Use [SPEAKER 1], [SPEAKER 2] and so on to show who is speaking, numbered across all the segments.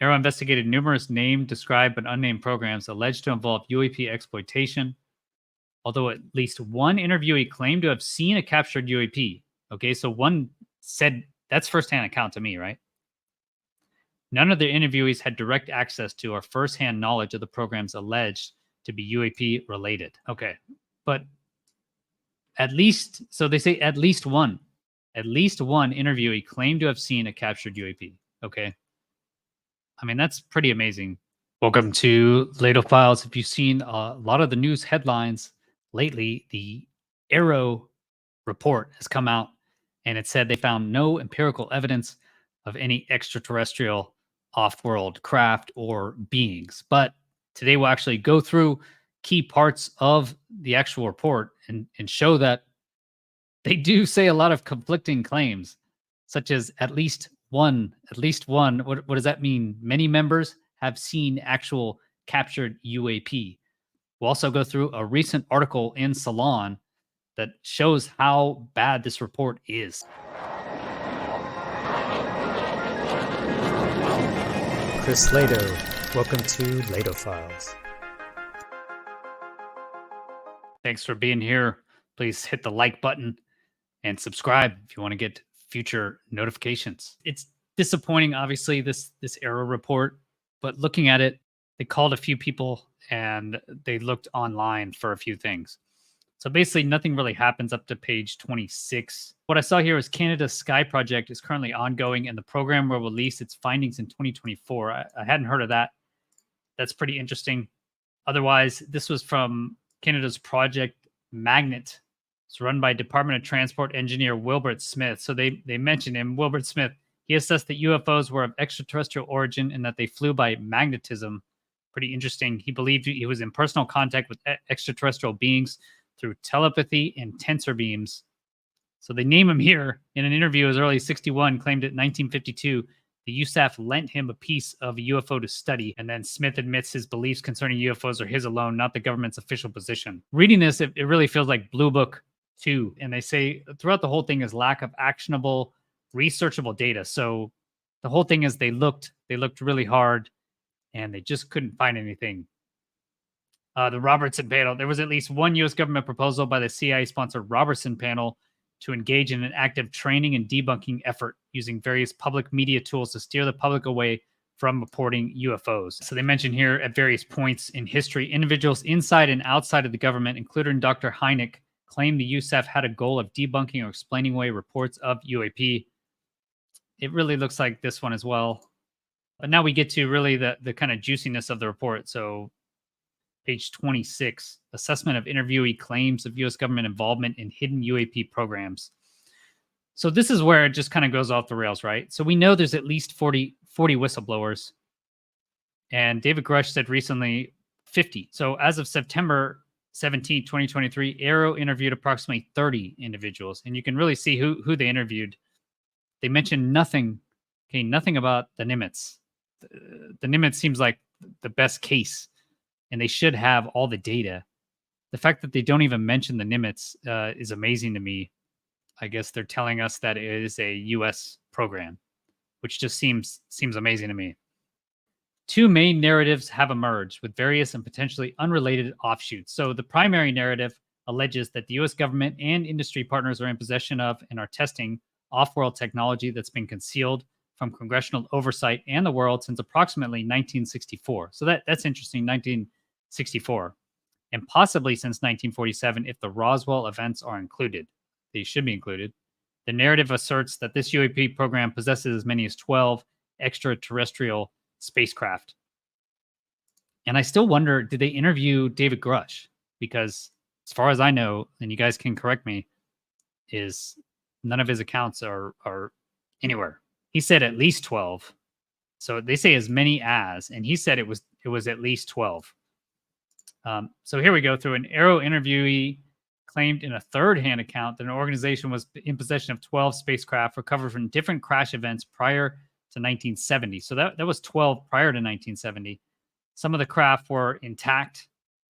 [SPEAKER 1] AARO investigated numerous named, described, but unnamed programs alleged to involve UAP exploitation, although at least one interviewee claimed to have seen a captured UAP. Okay, so one said that's firsthand account to me, right? None of the interviewees had direct access to or firsthand knowledge of the programs alleged to be UAP related. Okay, but at least, so they say at least one interviewee claimed to have seen a captured UAP. Okay. I mean, that's pretty amazing. Welcome to LehtoFiles. If you've seen a lot of the news headlines lately, the AARO report has come out and it said they found no empirical evidence of any extraterrestrial off-world craft or beings. But today we'll actually go through key parts of the actual report and show that they do say a lot of conflicting claims, such as at least one. What does that mean? Many members have seen actual captured UAP. We'll also go through a recent article in Salon that shows how bad this report is.
[SPEAKER 2] Chris Lehto, welcome to LehtoFiles.
[SPEAKER 1] Thanks for being here. Please hit the like button and subscribe if you want to get future notifications. It's disappointing, obviously, this AARO report, but looking at it, they called a few people and they looked online for a few things. So basically nothing really happens up to page 26. What I saw here is Canada's Sky Project is currently ongoing and the program will release its findings in 2024. I hadn't heard of that. That's pretty interesting. Otherwise, this was from Canada's Project Magnet. It's run by Department of Transport engineer Wilbert Smith. So they mentioned him, Wilbert Smith. He assessed that UFOs were of extraterrestrial origin and that they flew by magnetism. Pretty interesting. He believed he was in personal contact with extraterrestrial beings through telepathy and tensor beams. So they name him here. In an interview as early as 61, claimed in 1952, the USAF lent him a piece of a UFO to study. And then Smith admits his beliefs concerning UFOs are his alone, not the government's official position. Reading this, it really feels like Blue Book 2. And they say throughout the whole thing is lack of actionable, researchable data. So the whole thing is they looked really hard and they just couldn't find anything. The Robertson panel. There was at least one U.S. government proposal by the CIA-sponsored Robertson panel to engage in an active training and debunking effort using various public media tools to steer the public away from reporting UFOs. So they mention here at various points in history, individuals inside and outside of the government, including Dr. Hynek, claimed the USAF had a goal of debunking or explaining away reports of UAP. It really looks like this one as well. But now we get to really the kind of juiciness of the report. So page 26, assessment of interviewee claims of U.S. government involvement in hidden UAP programs. So this is where it just kind of goes off the rails, right? So we know there's at least 40 whistleblowers. And David Grush said recently 50. So as of September 17, 2023, AARO interviewed approximately 30 individuals. And you can really see who they interviewed. They mentioned nothing about the Nimitz. The Nimitz seems like the best case. And they should have all the data. The fact that they don't even mention the Nimitz is amazing to me. I guess they're telling us that it is a U.S. program, which just seems amazing to me. Two main narratives have emerged with various and potentially unrelated offshoots. So the primary narrative alleges that the U.S. government and industry partners are in possession of and are testing off-world technology that's been concealed from congressional oversight and the world since approximately 1964. So that's interesting, 1964. And possibly since 1947 if the Roswell events are included. They should be included. The narrative asserts that this UAP program possesses as many as 12 extraterrestrial spacecraft. And I still wonder, did they interview David Grush? Because as far as I know, and you guys can correct me, is none of his accounts are anywhere. He said at least 12. So they say as many as, and he said it was at least 12. So here we go through an AARO interviewee claimed in a third-hand account that an organization was in possession of 12 spacecraft recovered from different crash events prior to 1970. So that was 12 prior to 1970. Some of the craft were intact.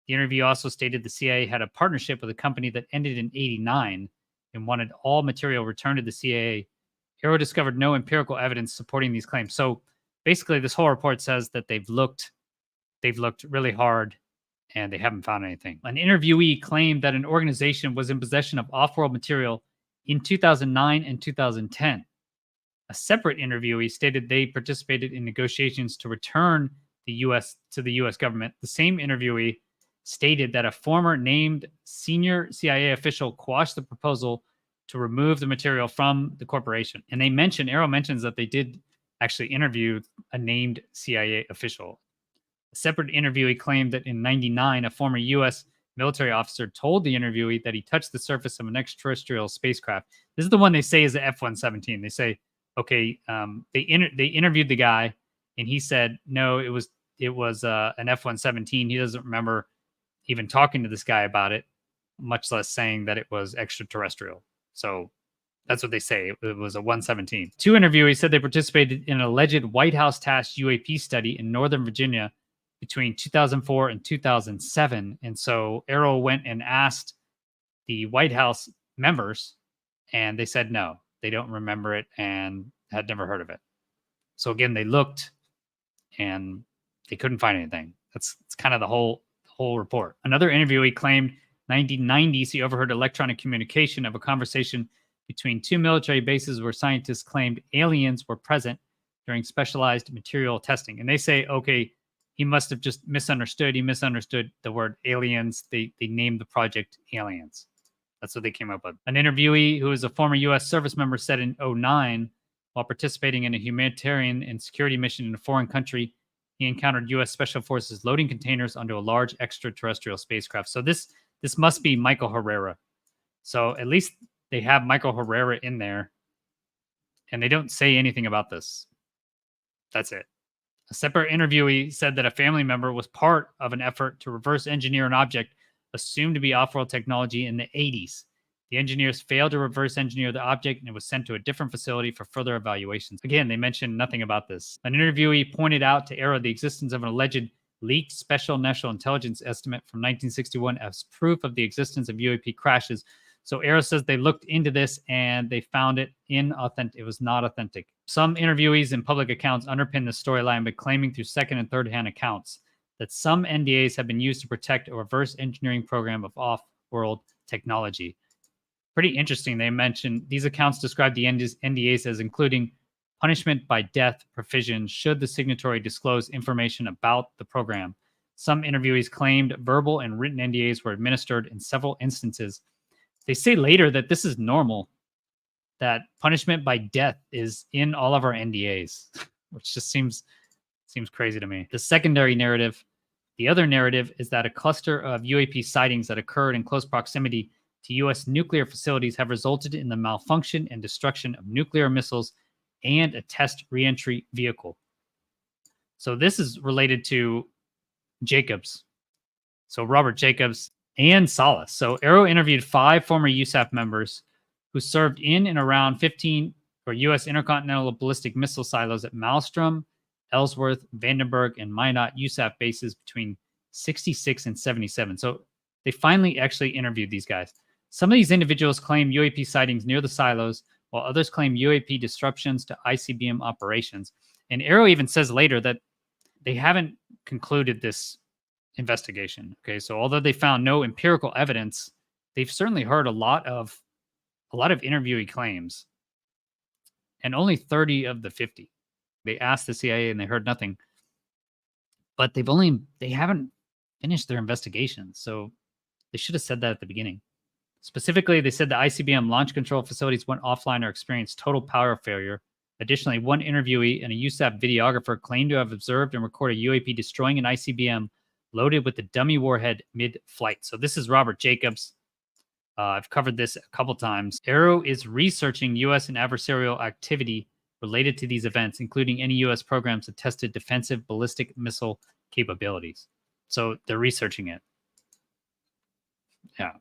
[SPEAKER 1] The interview also stated the CIA had a partnership with a company that ended in 89 and wanted all material returned to the CIA. AARO discovered no empirical evidence supporting these claims. So basically this whole report says that they've looked really hard and they haven't found anything. An interviewee claimed that an organization was in possession of off-world material in 2009 and 2010. A separate interviewee stated they participated in negotiations to return the U.S. to the U.S. government. The same interviewee stated that a former named senior CIA official quashed the proposal to remove the material from the corporation. And AARO mentions that they did actually interview a named CIA official. A separate interviewee claimed that in '99, a former U.S. military officer told the interviewee that he touched the surface of an extraterrestrial spacecraft. This is the one they say is the F-117. They say, okay, they interviewed the guy, and he said no, it was an F-117. He doesn't remember even talking to this guy about it, much less saying that it was extraterrestrial. So that's what they say. It was a 117. Two interviewees said they participated in an alleged White House tasked UAP study in Northern Virginia between 2004 and 2007. And so AARO went and asked the White House members, and they said no, they don't remember it and had never heard of it. So again, they looked and they couldn't find anything. That's kind of the whole report. Another interviewee claimed 1990s he overheard electronic communication of a conversation between two military bases where scientists claimed aliens were present during specialized material testing. And they say, okay, he must have just misunderstood. He misunderstood the word aliens. They named the project Aliens. That's what they came up with. An interviewee who is a former U.S. service member said in '09, while participating in a humanitarian and security mission in a foreign country, he encountered U.S. Special Forces loading containers onto a large extraterrestrial spacecraft. So this must be Michael Herrera. So at least they have Michael Herrera in there, and they don't say anything about this. That's it. A separate interviewee said that a family member was part of an effort to reverse engineer an object assumed to be off-world technology in the 80s. The engineers failed to reverse engineer the object and it was sent to a different facility for further evaluations. Again, they mentioned nothing about this. An interviewee pointed out to AARO the existence of an alleged leaked special national intelligence estimate from 1961 as proof of the existence of UAP crashes. So AARO says they looked into this and they found it inauthentic. It was not authentic. Some interviewees and public accounts underpin the storyline by claiming through second and third-hand accounts that some NDAs have been used to protect a reverse engineering program of off-world technology. Pretty interesting. They mentioned these accounts describe the NDAs as including punishment by death provisions should the signatory disclose information about the program. Some interviewees claimed verbal and written NDAs were administered in several instances. They say later that this is normal, that punishment by death is in all of our NDAs, which just seems crazy to me. The secondary narrative, the other narrative, is that a cluster of UAP sightings that occurred in close proximity to U.S. nuclear facilities have resulted in the malfunction and destruction of nuclear missiles and a test reentry vehicle. So this is related to Jacobs. So Robert Jacobs and Salas. So AARO interviewed 5 former USAF members who served in and around 15 or U.S. intercontinental ballistic missile silos at Maelstrom, Ellsworth, Vandenberg, and Minot USAF bases between 66 and 77. So they finally actually interviewed these guys. Some of these individuals claim UAP sightings near the silos, while others claim UAP disruptions to ICBM operations. And AARO even says later that they haven't concluded this investigation. Okay, so although they found no empirical evidence, they've certainly heard a lot of interviewee claims, and only 30 of the 50. They asked the CIA and they heard nothing. But they haven't finished their investigation, so they should have said that at the beginning. Specifically, they said the ICBM launch control facilities went offline or experienced total power failure. Additionally, one interviewee and a USAF videographer claimed to have observed and recorded UAP destroying an ICBM loaded with the dummy warhead mid-flight. So this is Robert Jacobs. I've covered this a couple times. AARO is researching U.S. and adversarial activity related to these events, including any U.S. programs that tested defensive ballistic missile capabilities. So they're researching it. Yeah.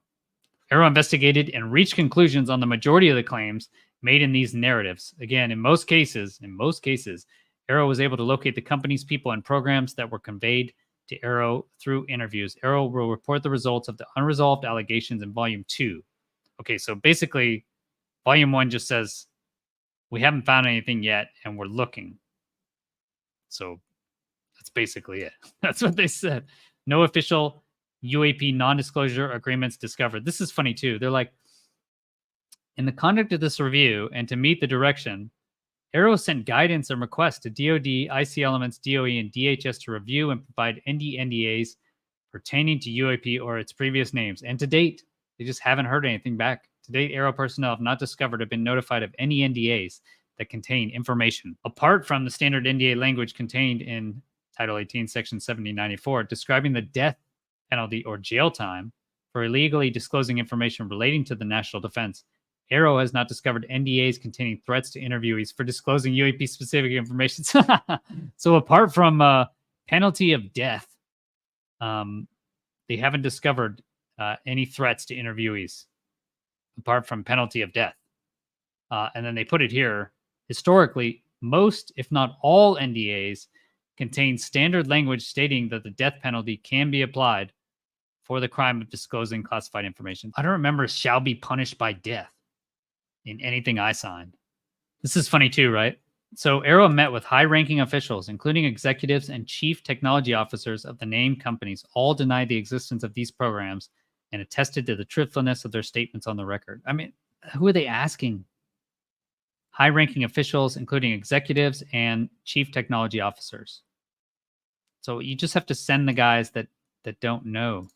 [SPEAKER 1] AARO investigated and reached conclusions on the majority of the claims made in these narratives. Again, in most cases, AARO was able to locate the companies, people, and programs that were conveyed to AARO through interviews. AARO will report the results of the unresolved allegations in Volume 2. Okay, so basically, Volume 1 just says, we haven't found anything yet, and we're looking. So that's basically it. That's what they said. No official UAP non-disclosure agreements discovered. This is funny too. They're like, in the conduct of this review and to meet the direction, AARO sent guidance and requests to DoD, IC Elements, DOE, and DHS to review and provide NDAs pertaining to UAP or its previous names. And to date, they just haven't heard anything back. To date, AARO personnel have not discovered or been notified of any NDAs that contain information apart from the standard NDA language contained in Title 18, Section 7094, describing the death penalty or jail time for illegally disclosing information relating to the national defense. AARO has not discovered NDAs containing threats to interviewees for disclosing UAP-specific information. So apart from penalty of death, they haven't discovered any threats to interviewees apart from penalty of death. And then they put it here. Historically, most, if not all NDAs contain standard language stating that the death penalty can be applied for the crime of disclosing classified information. I don't remember shall be punished by death in anything I signed. This is funny too, right? So AARO met with high-ranking officials, including executives and chief technology officers of the named companies, all denied the existence of these programs and attested to the truthfulness of their statements on the record. I mean, who are they asking? High-ranking officials, including executives and chief technology officers. So you just have to send the guys that don't know.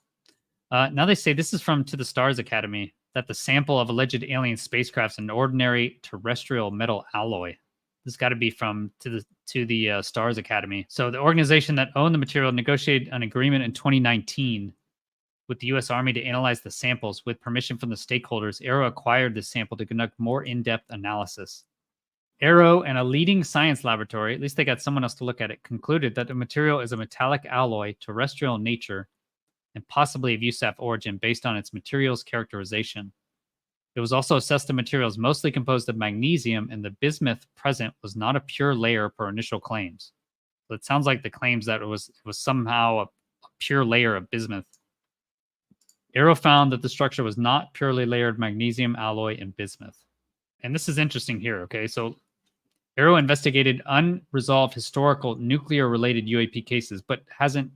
[SPEAKER 1] Now they say, this is from To the Stars Academy, that the sample of alleged alien spacecraft's an ordinary terrestrial metal alloy. This got to be from To the Stars Academy. So the organization that owned the material negotiated an agreement in 2019 with the U.S. Army to analyze the samples. With permission from the stakeholders, AARO acquired this sample to conduct more in-depth analysis. AARO and a leading science laboratory, at least they got someone else to look at it, concluded that the material is a metallic alloy, terrestrial in nature, and possibly of USAF origin based on its materials characterization. It was also assessed the materials mostly composed of magnesium, and the bismuth present was not a pure layer per initial claims. So it sounds like the claims that it was somehow a pure layer of bismuth. AARO found that the structure was not purely layered magnesium alloy and bismuth. And this is interesting here, okay? So AARO investigated unresolved historical nuclear-related UAP cases, but hasn't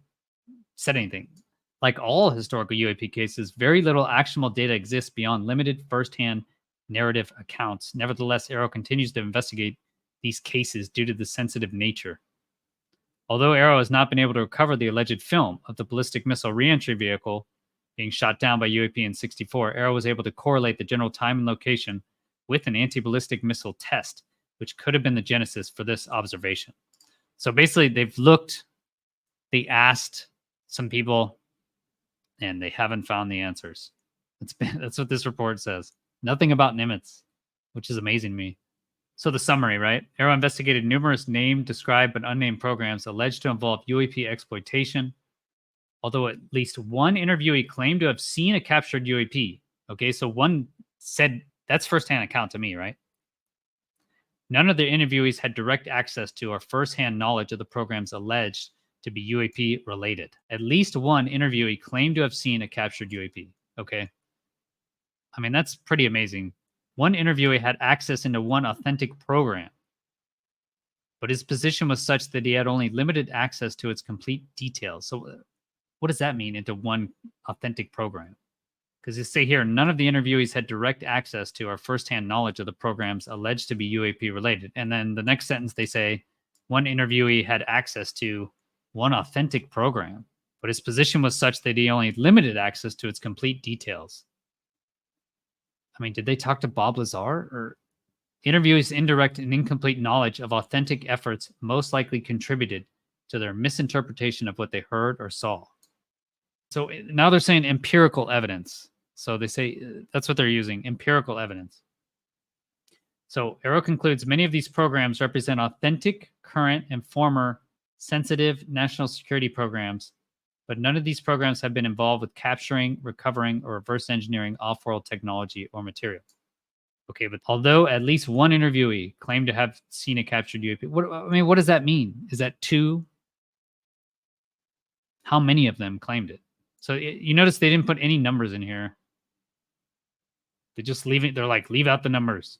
[SPEAKER 1] said anything. Like all historical UAP cases, very little actionable data exists beyond limited first-hand narrative accounts. Nevertheless, AARO continues to investigate these cases due to the sensitive nature. Although AARO has not been able to recover the alleged film of the ballistic missile reentry vehicle being shot down by UAP in 1964, AARO was able to correlate the general time and location with an anti-ballistic missile test, which could have been the genesis for this observation. So basically, they asked some people, and they haven't found the answers. That's what this report says. Nothing about Nimitz, which is amazing to me. So the summary, right? AARO investigated numerous named, described, but unnamed programs alleged to involve UAP exploitation, although at least one interviewee claimed to have seen a captured UAP. Okay, so one said, that's firsthand account to me, right? None of the interviewees had direct access to or firsthand knowledge of the programs alleged to be UAP related. At least one interviewee claimed to have seen a captured UAP. Okay. I mean, that's pretty amazing. One interviewee had access into one authentic program, but his position was such that he had only limited access to its complete details. So what does that mean, into one authentic program? Because they say here, none of the interviewees had direct access to or firsthand knowledge of the programs alleged to be UAP related. And then the next sentence, they say, one interviewee had access to one authentic program, but his position was such that he only had limited access to its complete details. I mean, did they talk to Bob Lazar? Or interviewees' indirect and incomplete knowledge of authentic efforts most likely contributed to their misinterpretation of what they heard or saw. So now they're saying empirical evidence. So they say that's what they're using, empirical evidence. So AARO concludes many of these programs represent authentic, current, and former sensitive national security programs, but none of these programs have been involved with capturing, recovering, or reverse engineering off-world technology or material. Okay, but although at least one interviewee claimed to have seen a captured UAP, what does that mean? Is that two? How many of them claimed it? So you notice they didn't put any numbers in here. They just leave it. They're like, leave out the numbers.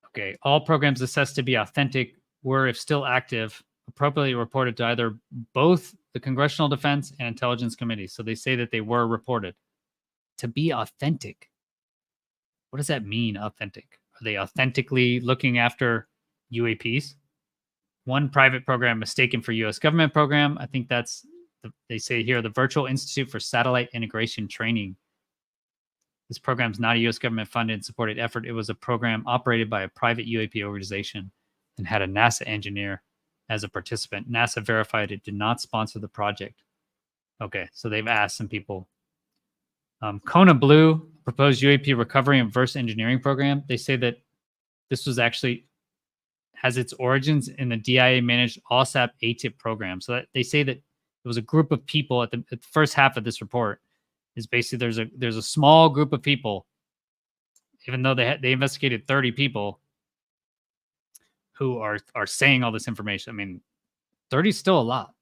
[SPEAKER 1] Okay, all programs assessed to be authentic were, if still active, appropriately reported to either both the Congressional Defense and Intelligence Committee. So they say that they were reported to be authentic. What does that mean, authentic? Are they authentically looking after UAPs? One private program mistaken for U.S. government program. I think that's, they say here, the Virtual Institute for Satellite Integration Training. This program is not a U.S. government funded and supported effort. It was a program operated by a private UAP organization and had a NASA engineer as a participant. NASA verified it did not sponsor the project. Okay, so they've asked some people. Kona Blue, proposed UAP recovery and reverse engineering program. They say that this was actually has its origins in the DIA managed ALSAP ATIP program. So that they say that it was a group of people at the first half of this report is basically there's a small group of people, even though they investigated 30 people who are saying all this information. I mean, 30 is still a lot.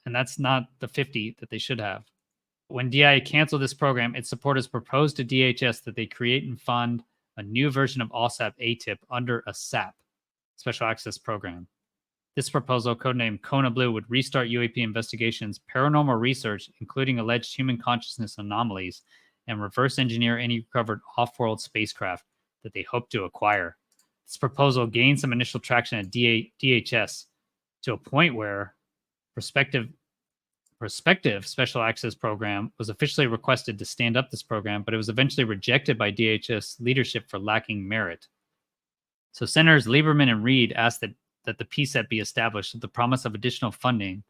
[SPEAKER 1] And that's not the 50 that they should have. When DIA canceled this program, its supporters proposed to DHS that they create and fund a new version of ALSAP ATIP under a SAP, Special Access Program. This proposal, codenamed Kona Blue, would restart UAP investigations, paranormal research, including alleged human consciousness anomalies, and reverse engineer any recovered off-world spacecraft that they hope to acquire. This proposal gained some initial traction at DHS to a point where prospective Special Access Program was officially requested to stand up this program, but it was eventually rejected by DHS leadership for lacking merit. So Senators Lieberman and Reed asked that the PSEP be established with the promise of additional funding.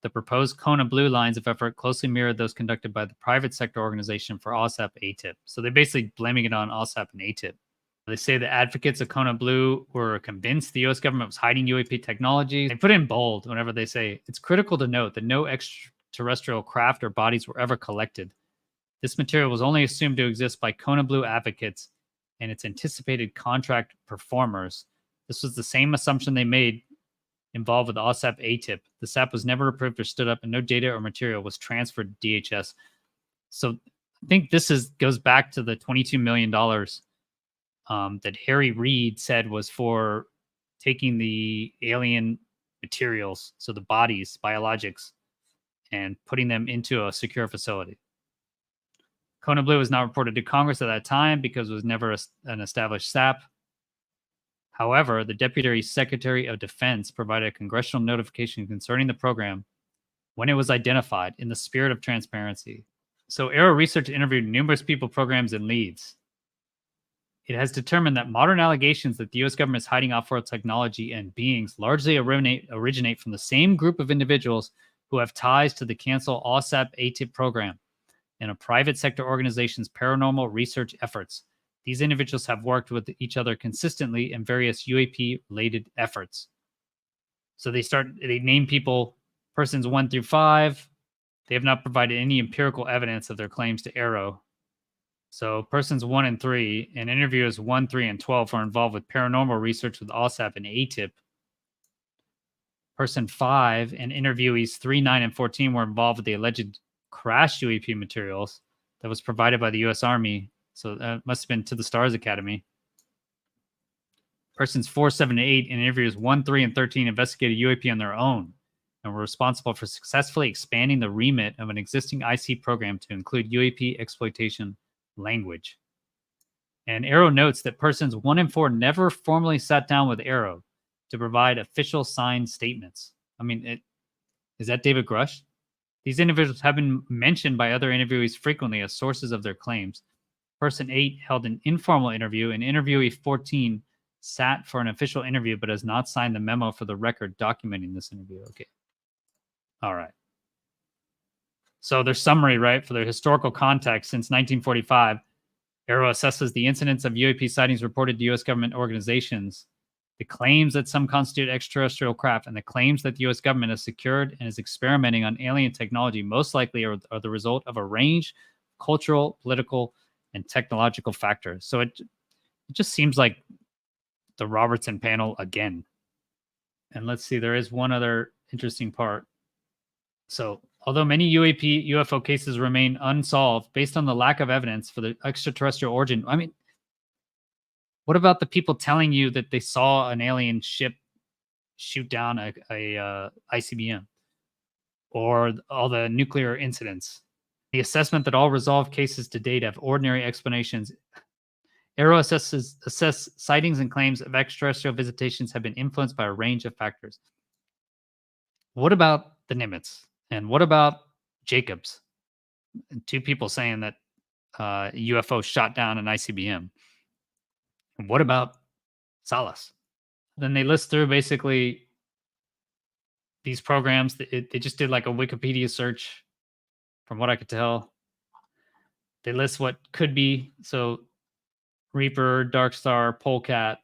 [SPEAKER 1] The proposed Kona Blue lines of effort closely mirrored those conducted by the private sector organization for ALSAP ATIP. So they're basically blaming it on ALSAP and ATIP. They say the advocates of Kona Blue were convinced the U.S. government was hiding UAP technology. They put it in bold whenever they say, it's critical to note that no extraterrestrial craft or bodies were ever collected. This material was only assumed to exist by Kona Blue advocates and its anticipated contract performers. This was the same assumption they made involved with ALSAP ATIP. The SAP was never approved or stood up, and no data or material was transferred to DHS. So I think this goes back to the $22 million that Harry Reid said was for taking the alien materials, so the bodies, biologics, and putting them into a secure facility. Kona Blue was not reported to Congress at that time because it was never an established SAP. However, the Deputy Secretary of Defense provided a congressional notification concerning the program when it was identified in the spirit of transparency. So AARO Research interviewed numerous people, programs, and leads. It has determined that modern allegations that the U.S. government is hiding off-world technology and beings largely originate from the same group of individuals who have ties to the canceled ALSAP ATIP program and a private sector organization's paranormal research efforts. These individuals have worked with each other consistently in various UAP-related efforts. So they name people, persons 1 through 5. They have not provided any empirical evidence of their claims to AARO. So persons 1 and 3 and interviewers 1, 3, and 12 are involved with paranormal research with ALSAP and ATIP. Person 5 and interviewees 3, 9, and 14 were involved with the alleged crashed UAP materials that was provided by the U.S. Army. So that must have been to the Stars Academy. Persons 4, 7, and 8 and interviewers 1, 3, and 13 investigated UAP on their own and were responsible for successfully expanding the remit of an existing IC program to include UAP exploitation language. And AARO notes that persons 1 and 4 never formally sat down with AARO to provide official signed statements. I mean, is that David Grush? These individuals have been mentioned by other interviewees frequently as sources of their claims. Person 8 held an informal interview, and interviewee 14 sat for an official interview but has not signed the memo for the record documenting this interview. Okay. All right. So their summary, right, for their historical context since 1945, AARO assesses the incidence of UAP sightings reported to U.S. government organizations, the claims that some constitute extraterrestrial craft, and the claims that the U.S. government has secured and is experimenting on alien technology most likely are the result of a range of cultural, political, and technological factors. So it just seems like the Robertson panel again. And let's see, there is one other interesting part. So although many UFO cases remain unsolved based on the lack of evidence for the extraterrestrial origin, I mean, what about the people telling you that they saw an alien ship shoot down a ICBM, or all the nuclear incidents. The assessment that all resolved cases to date have ordinary explanations. AARO assess sightings and claims of extraterrestrial visitations have been influenced by a range of factors. What about the Nimitz? And what about Jacobs? Two people saying that UFO shot down an ICBM. And what about Salas? Then they list through basically these programs. They just did like a Wikipedia search, from what I could tell. They list what could be. So Reaper, Darkstar, Polecat.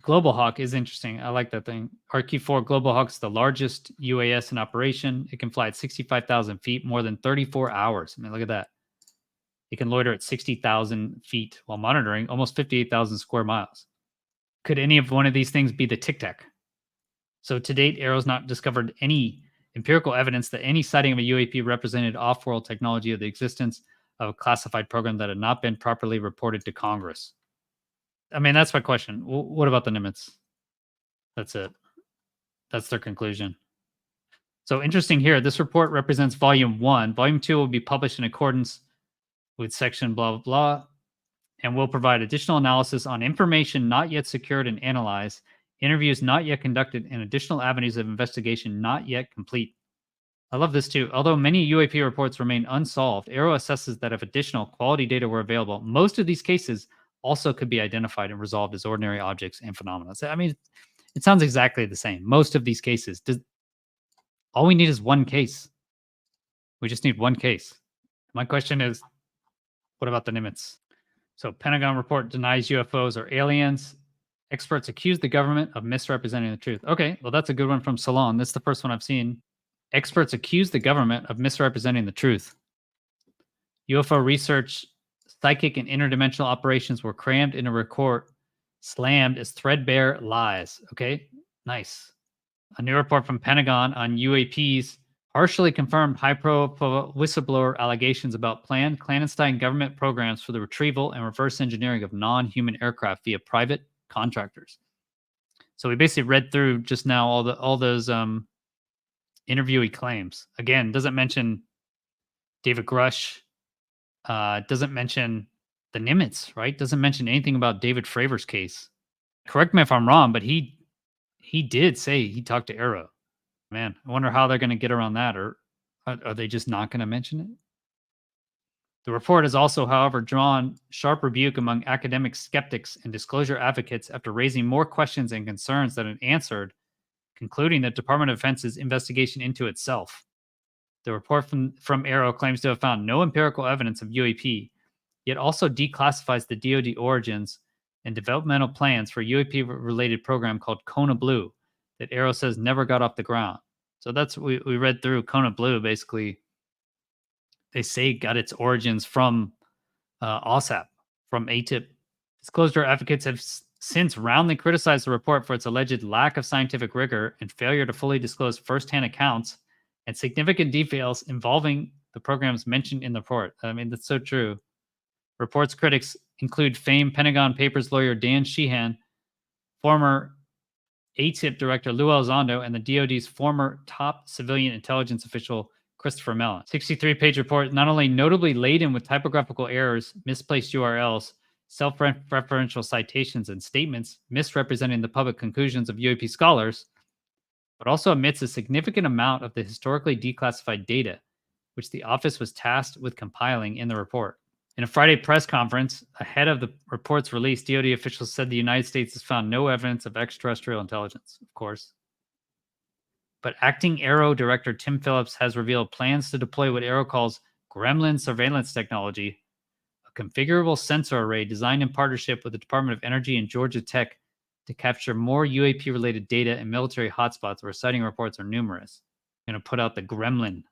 [SPEAKER 1] Global Hawk is interesting. I like that thing. RQ-4 Global Hawk is the largest UAS in operation. It can fly at 65,000 feet, more than 34 hours. I mean, look at that. It can loiter at 60,000 feet while monitoring almost 58,000 square miles. Could any of one of these things be the Tic Tac? So to date, AARO's not discovered any empirical evidence that any sighting of a UAP represented off-world technology or the existence of a classified program that had not been properly reported to Congress. I mean, that's my question. What about the Nimitz? That's it. That's their conclusion. So interesting here. This report represents volume 1. Volume 2 will be published in accordance with section blah, blah, blah, and will provide additional analysis on information not yet secured and analyzed, interviews not yet conducted, and additional avenues of investigation not yet complete. I love this too. Although many UAP reports remain unsolved, AARO assesses that if additional quality data were available, most of these cases also could be identified and resolved as ordinary objects and phenomena. So, I mean, it sounds exactly the same. Most of these cases, all we need is one case. We just need one case. My question is, what about the Nimitz? So Pentagon report denies UFOs are aliens. Experts accuse the government of misrepresenting the truth. Okay, well, that's a good one from Salon. That's the first one I've seen. Experts accuse the government of misrepresenting the truth. UFO research, psychic and interdimensional operations were crammed in a report, slammed as threadbare lies. Okay, nice. A new report from Pentagon on UAPs partially confirmed high-profile whistleblower allegations about planned clandestine government programs for the retrieval and reverse engineering of non-human aircraft via private contractors. So we basically read through just now all those interviewee claims. Again, doesn't mention David Grush. Doesn't mention the Nimitz, right? Doesn't mention anything about David Fravor's case. Correct me if I'm wrong, but he did say he talked to AARO. Man, I wonder how they're going to get around that, or are they just not going to mention it? The report has also, however, drawn sharp rebuke among academic skeptics and disclosure advocates after raising more questions and concerns than it answered, concluding the Department of Defense's investigation into itself. The report from AARO claims to have found no empirical evidence of UAP, yet also declassifies the DoD origins and developmental plans for a UAP-related program called Kona Blue that AARO says never got off the ground. So that's we read through Kona Blue. Basically, they say got its origins from OSAP, from ATIP. Disclosure advocates have since roundly criticized the report for its alleged lack of scientific rigor and failure to fully disclose firsthand accounts and significant details involving the programs mentioned in the report. I mean, that's so true. Report's critics include famed Pentagon Papers lawyer Dan Sheehan, former ATIP director Lou Elizondo, and the DoD's former top civilian intelligence official Christopher Mellon. 63-page report, not only notably laden with typographical errors, misplaced URLs, self-referential citations, and statements misrepresenting the public conclusions of UAP scholars, but also omits a significant amount of the historically declassified data, which the office was tasked with compiling in the report. In a Friday press conference, ahead of the report's release, DoD officials said the United States has found no evidence of extraterrestrial intelligence, of course. But acting AARO director Tim Phillips has revealed plans to deploy what AARO calls gremlin surveillance technology, a configurable sensor array designed in partnership with the Department of Energy and Georgia Tech to capture more UAP-related data in military hotspots where sighting reports are numerous. I'm going to put out the gremlin.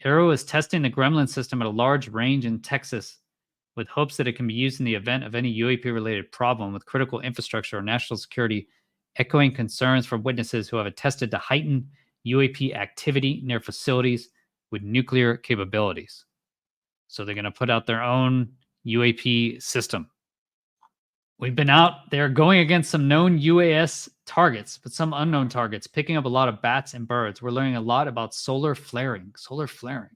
[SPEAKER 1] AARO is testing the gremlin system at a large range in Texas with hopes that it can be used in the event of any UAP-related problem with critical infrastructure or national security, echoing concerns from witnesses who have attested to heightened UAP activity near facilities with nuclear capabilities. So they're going to put out their own UAP system. We've been out there going against some known UAS targets, but some unknown targets, picking up a lot of bats and birds. We're learning a lot about solar flaring. Solar flaring.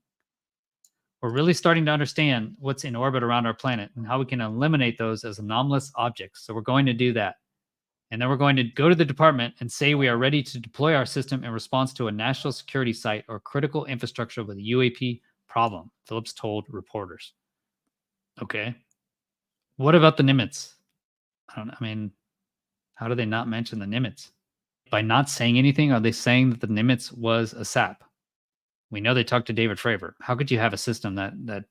[SPEAKER 1] We're really starting to understand what's in orbit around our planet and how we can eliminate those as anomalous objects. So we're going to do that. And then we're going to go to the department and say we are ready to deploy our system in response to a national security site or critical infrastructure with a UAP problem, Phillips told reporters. Okay. What about the Nimitz? I mean, how do they not mention the Nimitz? By not saying anything, are they saying that the Nimitz was a SAP? We know they talked to David Fravor. How could you have a system that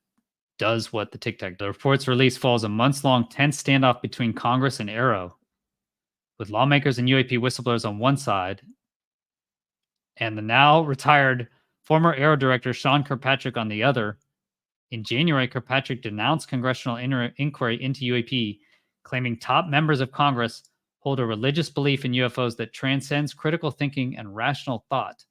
[SPEAKER 1] does what the Tic Tac? The report's release follows a months-long tense standoff between Congress and AARO, with lawmakers and UAP whistleblowers on one side, and the now retired former AARO director Sean Kirkpatrick on the other. In January, Kirkpatrick denounced congressional inquiry into UAP, claiming top members of Congress hold a religious belief in UFOs that transcends critical thinking and rational thought.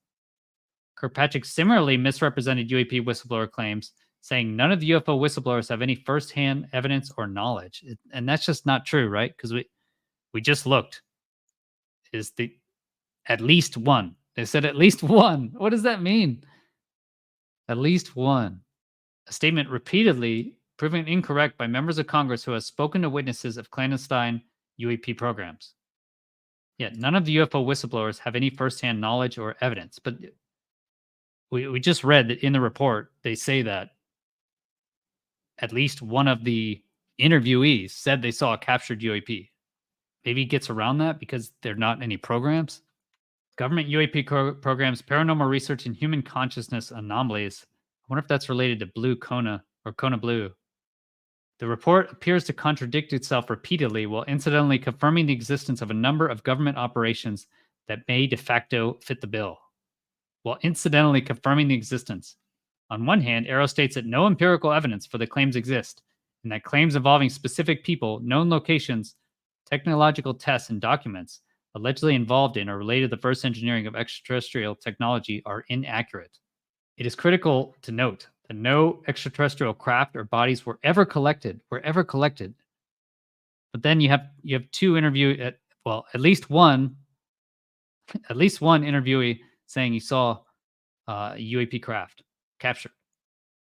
[SPEAKER 1] Kirkpatrick similarly misrepresented UAP whistleblower claims, saying none of the UFO whistleblowers have any firsthand evidence or knowledge. And that's just not true, right? Because we just looked. Is the at least one. They said at least one. What does that mean? At least one. A statement repeatedly proven incorrect by members of Congress who have spoken to witnesses of clandestine UAP programs. Yet none of the UFO whistleblowers have any firsthand knowledge or evidence. But we just read that in the report, they say that at least one of the interviewees said they saw a captured UAP. Maybe it gets around that because there are not any programs. Government UAP programs, paranormal research, and human consciousness anomalies. I wonder if that's related to Blue Kona or Kona Blue. The report appears to contradict itself repeatedly while incidentally confirming the existence of a number of government operations that may de facto fit the bill. While incidentally confirming the existence. On one hand, AARO states that no empirical evidence for the claims exist, and that claims involving specific people, known locations, technological tests, and documents allegedly involved in or related to the first engineering of extraterrestrial technology are inaccurate. It is critical to note that no extraterrestrial craft or bodies were ever collected. But then you have two at least one interviewee saying he saw a UAP craft captured.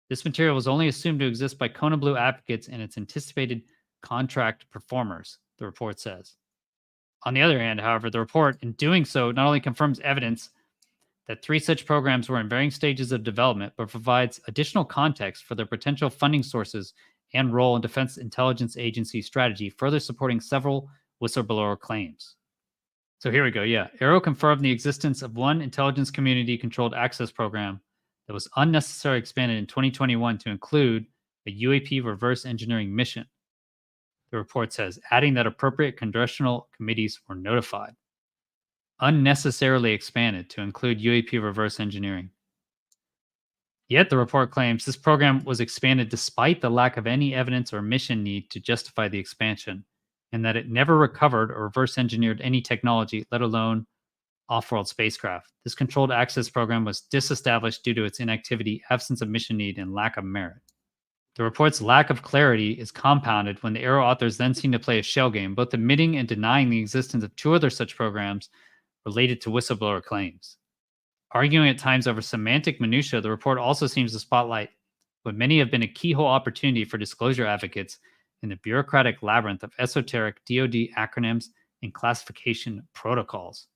[SPEAKER 1] This material was only assumed to exist by Kona Blue advocates and its anticipated contract performers, the report says. On the other hand, however, the report, in doing so, not only confirms evidence that 3 such programs were in varying stages of development, but provides additional context for their potential funding sources and role in Defense Intelligence Agency strategy, further supporting several whistleblower claims. So here we go. Yeah. AARO confirmed the existence of one intelligence community controlled access program that was unnecessarily expanded in 2021 to include a UAP reverse engineering mission. The report says, adding that appropriate congressional committees were notified. Unnecessarily expanded to include UAP reverse engineering. Yet the report claims this program was expanded despite the lack of any evidence or mission need to justify the expansion, and that it never recovered or reverse engineered any technology, let alone off-world spacecraft. This controlled access program was disestablished due to its inactivity, absence of mission need, and lack of merit. The report's lack of clarity is compounded when the AARO authors then seem to play a shell game, both admitting and denying the existence of 2 other such programs related to whistleblower claims. Arguing at times over semantic minutiae, the report also seems to spotlight what many have been a keyhole opportunity for disclosure advocates in the bureaucratic labyrinth of esoteric DoD acronyms and classification protocols.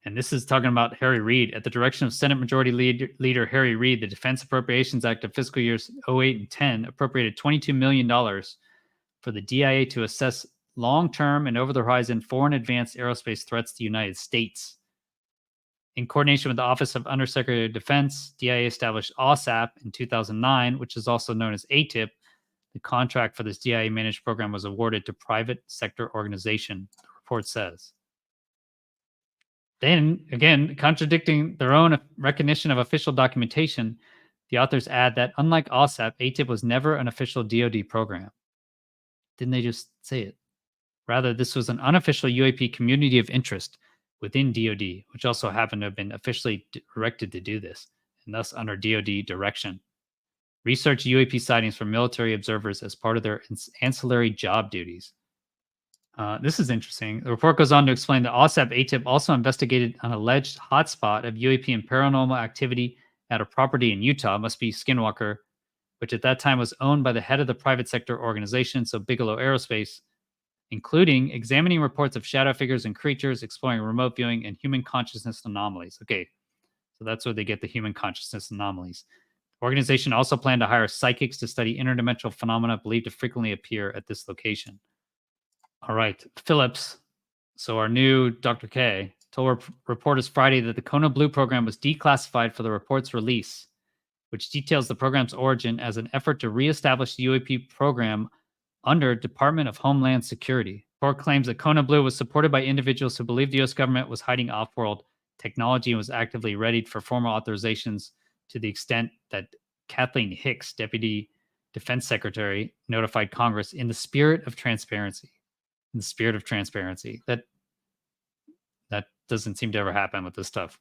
[SPEAKER 1] And this is talking about Harry Reid. At the direction of Senate Majority Leader Harry Reid, the Defense Appropriations Act of fiscal years 08 and 10 appropriated $22 million for the DIA to assess long-term and over-the-horizon foreign advanced aerospace threats to the United States. In coordination with the Office of Undersecretary of Defense, DIA established OSAP in 2009, which is also known as ATIP. The contract for this DIA-managed program was awarded to private sector organization, the report says. Then, again, contradicting their own recognition of official documentation, the authors add that, unlike OSAP, ATIP was never an official DoD program. Didn't they just say it? Rather, this was an unofficial UAP community of interest within DoD, which also happened to have been officially directed to do this, and thus under DoD direction. Research UAP sightings from military observers as part of their ancillary job duties. This is interesting. The report goes on to explain that OSAP ATIP also investigated an alleged hotspot of UAP and paranormal activity at a property in Utah, must be Skinwalker, which at that time was owned by the head of the private sector organization, so Bigelow Aerospace, including examining reports of shadow figures and creatures, exploring remote viewing, and human consciousness anomalies. Okay, so that's where they get the human consciousness anomalies. The organization also planned to hire psychics to study interdimensional phenomena believed to frequently appear at this location. All right, Phillips. So our new Dr. K told reporters Friday that the Kona Blue program was declassified for the report's release, which details the program's origin as an effort to reestablish the UAP program under Department of Homeland Security. The report claims that Kona Blue was supported by individuals who believed the U.S. government was hiding off-world technology and was actively readied for formal authorizations, to the extent that Kathleen Hicks, Deputy Defense Secretary, notified Congress in the spirit of transparency. In the spirit of transparency. That doesn't seem to ever happen with this stuff.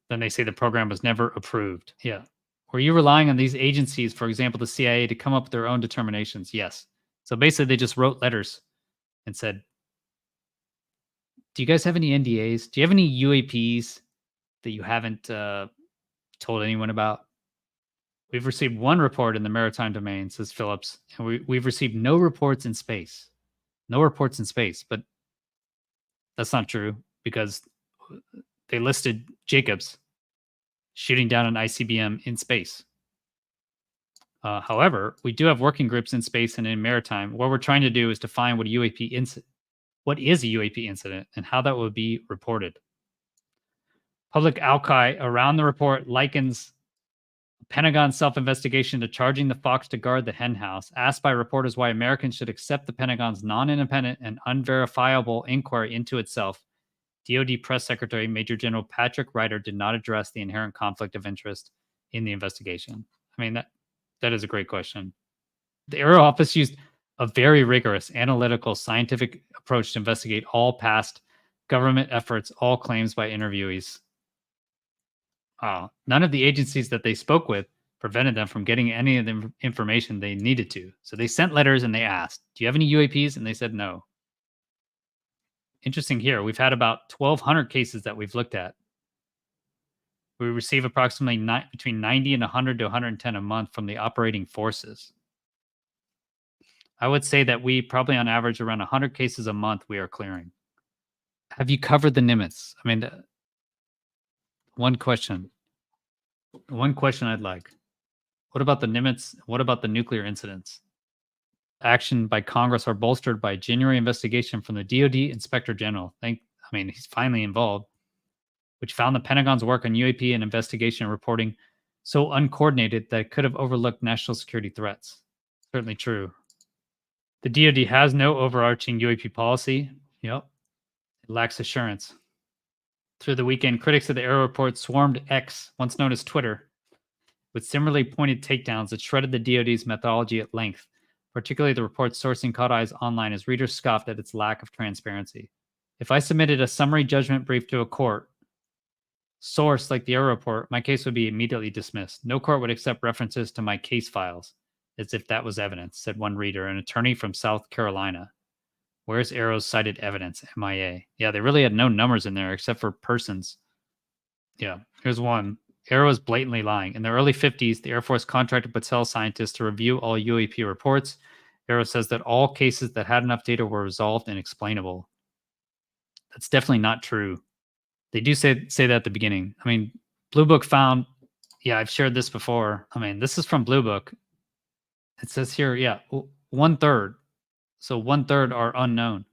[SPEAKER 1] Then they say the program was never approved. Yeah. Were you relying on these agencies, for example, the CIA, to come up with their own determinations? Yes. So basically, they just wrote letters and said, do you guys have any NDAs? Do you have any UAPs that you haven't told anyone about? We've received one report in the maritime domain, says Phillips, and we've received no reports in space. No reports in space, but that's not true, because they listed Jacobs shooting down an ICBM in space. However, we do have working groups in space and in maritime. What we're trying to do is define what what is a UAP incident and how that would be reported. Public outcry around the report likens Pentagon self-investigation to charging the fox to guard the hen house. Asked by reporters why Americans should accept the Pentagon's non-independent and unverifiable inquiry into itself, DoD Press Secretary Major General Patrick Ryder did not address the inherent conflict of interest in the investigation. I mean, that is a great question. The AARO office used a very rigorous analytical scientific approach to investigate all past government efforts, all claims by interviewees. None of the agencies that they spoke with prevented them from getting any of the information they needed to. So they sent letters and they asked, do you have any UAPs? And they said no. Interesting here. We've had about 1,200 cases that we've looked at. We receive approximately between 90 and 100 to 110 a month from the operating forces. I would say that we probably on average around 100 cases a month we are clearing. Have you covered the Nimitz? I mean, one question I'd like. What about the Nimitz? What about the nuclear incidents? Action by Congress are bolstered by a January investigation from the DoD Inspector General. He's finally involved, which found the Pentagon's work on UAP and investigation and reporting so uncoordinated that it could have overlooked national security threats. Certainly true. The DoD has no overarching UAP policy. Yep. It lacks assurance. Through the weekend, critics of the AARO report swarmed X, once known as Twitter, with similarly pointed takedowns that shredded the DoD's methodology at length, particularly the report's sourcing caught eyes online as readers scoffed at its lack of transparency. If I submitted a summary judgment brief to a court, source like the AARO report, my case would be immediately dismissed. No court would accept references to my case files as if that was evidence, said one reader, an attorney from South Carolina. Where's AARO's cited evidence? MIA. Yeah, they really had no numbers in there except for persons. Yeah, here's one. AARO is blatantly lying. In the early 50s, the Air Force contracted Patel scientists to review all UAP reports. AARO says that all cases that had enough data were resolved and explainable. That's definitely not true. They do say that at the beginning. I mean, Blue Book found, yeah, I've shared this before. I mean, this is from Blue Book. It says here, yeah, 1/3. So 1/3 are unknown.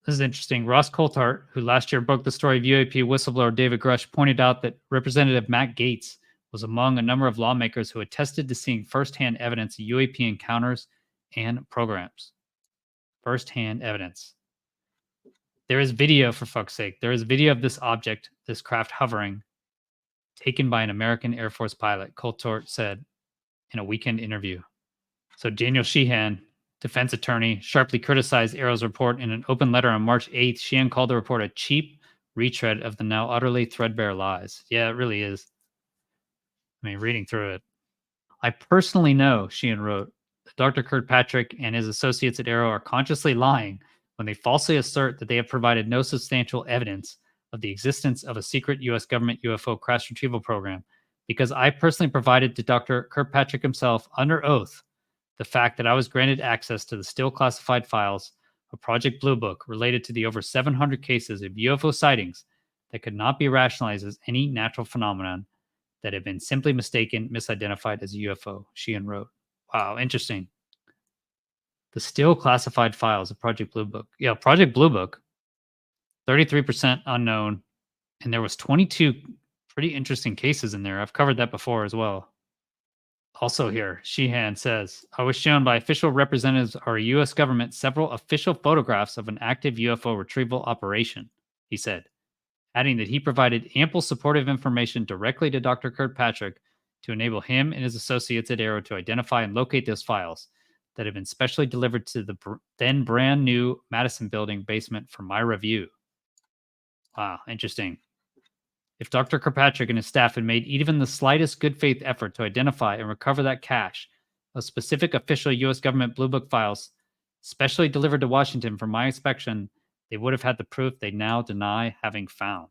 [SPEAKER 1] This is interesting. Ross Coulthart, who last year broke the story of UAP whistleblower David Grush, pointed out that Representative Matt Gaetz was among a number of lawmakers who attested to seeing firsthand evidence of UAP encounters and programs. Firsthand evidence. There is video, for fuck's sake. There is video of this object, this craft hovering, taken by an American Air Force pilot, Coulthart said in a weekend interview. So Daniel Sheehan, defense attorney, sharply criticized AARO's report in an open letter on March 8th. Sheehan called the report a cheap retread of the now utterly threadbare lies. Yeah, it really is. I mean, reading through it. I personally know, Sheehan wrote, Dr. Kirkpatrick and his associates at AARO are consciously lying when they falsely assert that they have provided no substantial evidence of the existence of a secret U.S. government UFO crash retrieval program, because I personally provided to Dr. Kirkpatrick himself under oath the fact that I was granted access to the still classified files of Project Blue Book related to the over 700 cases of UFO sightings that could not be rationalized as any natural phenomenon that had been simply misidentified as a UFO, Sheehan wrote. Wow, interesting. The still classified files of Project Blue Book. Yeah, Project Blue Book, 33% unknown, and there was 22 pretty interesting cases in there. I've covered that before as well. Also here, Sheehan says, I was shown by official representatives of our U.S. government several official photographs of an active UFO retrieval operation, he said, adding that he provided ample supportive information directly to Dr. Kirkpatrick to enable him and his associates at AARO to identify and locate those files that had been specially delivered to the then brand new Madison building basement for my review. Wow, interesting. If Dr. Kirkpatrick and his staff had made even the slightest good faith effort to identify and recover that cache of specific official U.S. government Blue Book files specially delivered to Washington for my inspection, they would have had the proof they now deny having found.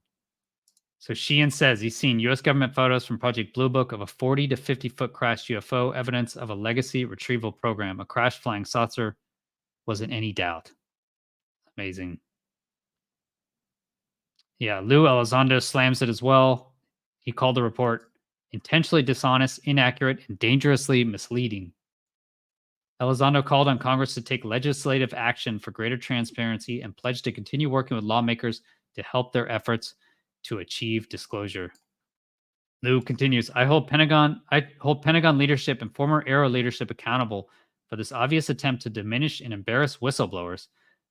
[SPEAKER 1] So Sheehan says he's seen U.S. government photos from Project Blue Book of a 40 to 50 foot crashed UFO, evidence of a legacy retrieval program. A crashed flying saucer wasn't any doubt. Amazing. Yeah, Lou Elizondo slams it as well. He called the report intentionally dishonest, inaccurate, and dangerously misleading. Elizondo called on Congress to take legislative action for greater transparency and pledged to continue working with lawmakers to help their efforts to achieve disclosure. Lou continues, I hold Pentagon leadership and former AARO leadership accountable for this obvious attempt to diminish and embarrass whistleblowers,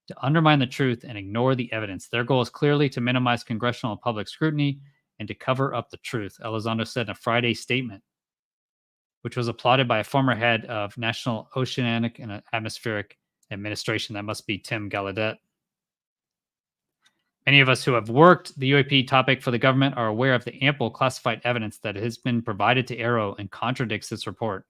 [SPEAKER 1] to undermine the truth and ignore the evidence. Their goal is clearly to minimize congressional and public scrutiny and to cover up the truth, Elizondo said in a Friday statement, which was applauded by a former head of National Oceanic and Atmospheric Administration. That must be Tim Gallaudet. Many of us who have worked the UAP topic for the government are aware of the ample classified evidence that has been provided to AARO and contradicts this report.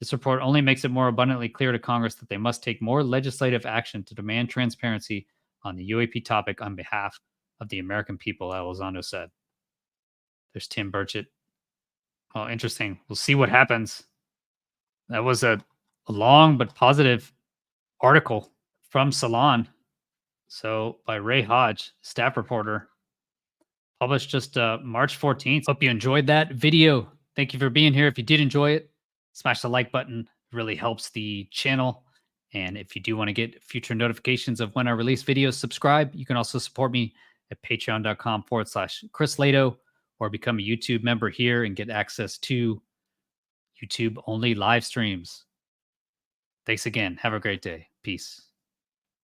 [SPEAKER 1] This report only makes it more abundantly clear to Congress that they must take more legislative action to demand transparency on the UAP topic on behalf of the American people, Elizondo said. There's Tim Burchett. Oh, interesting. We'll see what happens. That was a long but positive article from Salon. So by Ray Hodge, staff reporter, published just March 14th. Hope you enjoyed that video. Thank you for being here. If you did enjoy it, smash the like button. It really helps the channel. And if you do want to get future notifications of when I release videos, subscribe. You can also support me at patreon.com/chrislehto or become a YouTube member here and get access to YouTube only live streams. Thanks again. Have a great day. Peace.